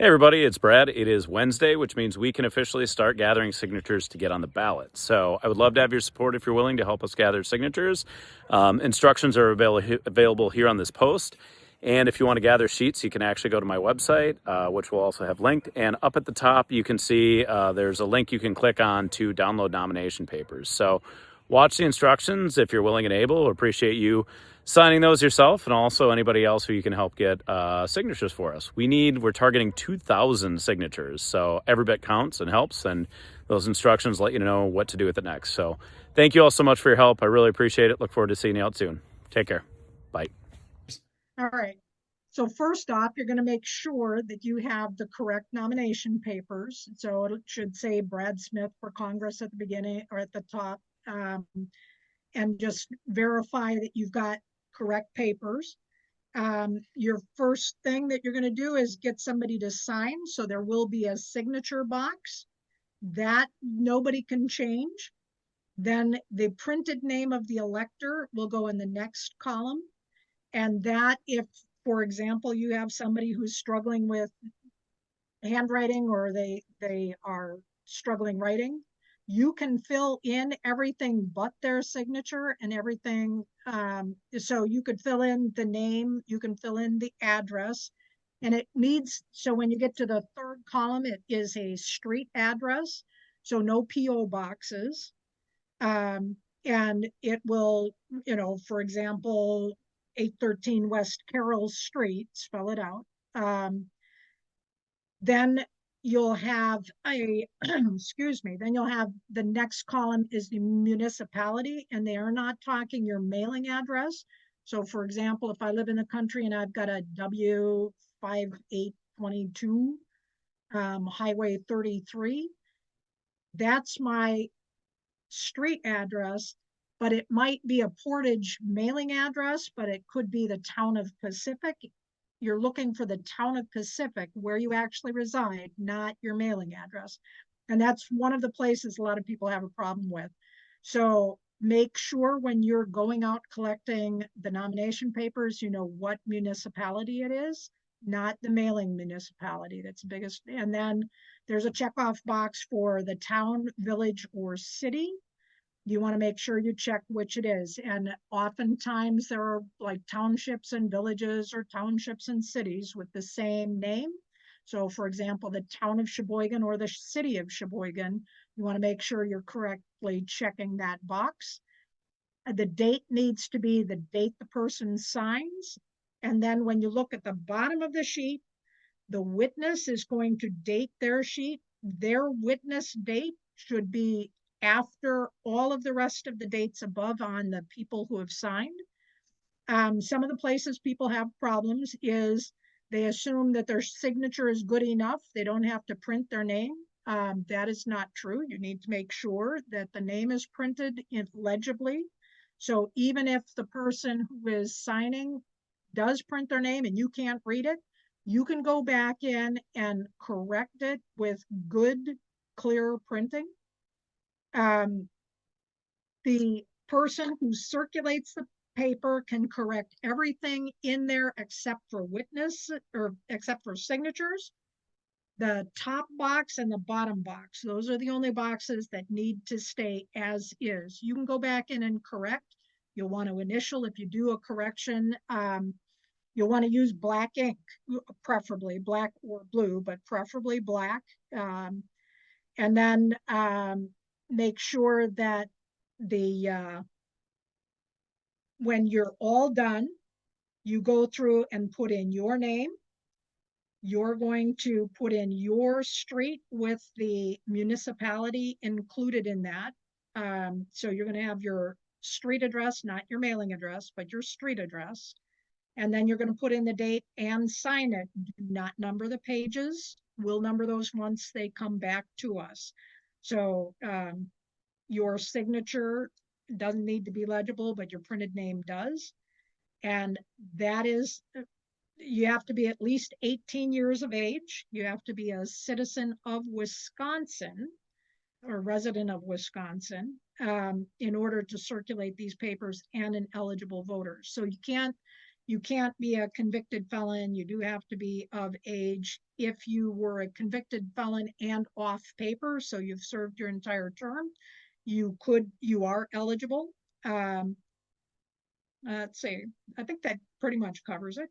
Hey, everybody, it's Brad. It is Wednesday, which means we can officially start gathering signatures to get on the ballot. So I would love to have your support if you're willing to help us gather signatures. Instructions are available here on this post. And if you want to gather sheets, you can actually go to my website, which we'll also have linked. And up at the top, you can see there's a link you can click on to download nomination papers. So watch the instructions if you're willing and able. Appreciate you signing those yourself, and also anybody else who you can help get signatures for us. We're targeting 2,000 signatures, so every bit counts and helps, and those instructions let you know what to do with it next. So thank you all so much for your help. I really appreciate it. Look forward to seeing you out soon. Take care. Bye. All right. So first off, you're going to make sure that you have the correct nomination papers. So it should say Brad Smith for Congress at the beginning or at the top. And just verify that you've got correct papers. Your first thing that you're going to do is get somebody to sign. So there will be a signature box that nobody can change. Then the printed name of the elector will go in the next column. And that if, for example, you have somebody who's struggling with handwriting or they are struggling writing, you can fill in everything but their signature and everything. So you could fill in the name, you can fill in the address, and it needs, so when you get to the third column, it is a street address, so no PO boxes. And it will, for example, 813 West Carroll Street, spell it out. Then you'll have excuse me, then you'll have the next column is the municipality, and they are not talking your mailing address. So for example, if I live in the country and I've got a W5822 Highway 33, that's my street address, but it might be a Portage mailing address, but it could be the town of Pacific. You're looking for the town of Pacific where you actually reside, not your mailing address. And that's one of the places a lot of people have a problem with. So make sure when you're going out collecting the nomination papers, you know what municipality it is, not the mailing municipality. That's the biggest. And then there's a checkoff box for the town, village, or city. You want to make sure you check which it is. And oftentimes there are like townships and villages or townships and cities with the same name. So for example, the town of Sheboygan or the city of Sheboygan, you want to make sure you're correctly checking that box. The date needs to be the date the person signs. And then when you look at the bottom of the sheet, the witness is going to date their sheet. Their witness date should be after all of the rest of the dates above on the people who have signed. Some of the places people have problems is they assume that their signature is good enough. They don't have to print their name. That is not true. You need to make sure that the name is printed legibly. So even if the person who is signing does print their name and you can't read it, you can go back in and correct it with good, clear printing. The person who circulates the paper can correct everything in there except for witness or except for signatures. The top box and the bottom box, those are the only boxes that need to stay as is. You can go back in and correct. You'll want to initial if you do a correction. You'll want to use black ink, preferably black or blue, but preferably black. And then make sure that when you're all done, you go through and put in your name. You're going to put in your street with the municipality included in that. So you're going to have your street address, not your mailing address, but your street address. And then you're going to put in the date and sign it. Do not number the pages. We'll number those once they come back to us. So your signature doesn't need to be legible, but your printed name does. And that is, you have to be at least 18 years of age. You have to be a citizen of Wisconsin or resident of Wisconsin in order to circulate these papers, and an eligible voter. So you can't You can't be a convicted felon. You do have to be of age. If you were a convicted felon and off paper, so you've served your entire term, you are eligible. Let's see, I think that pretty much covers it.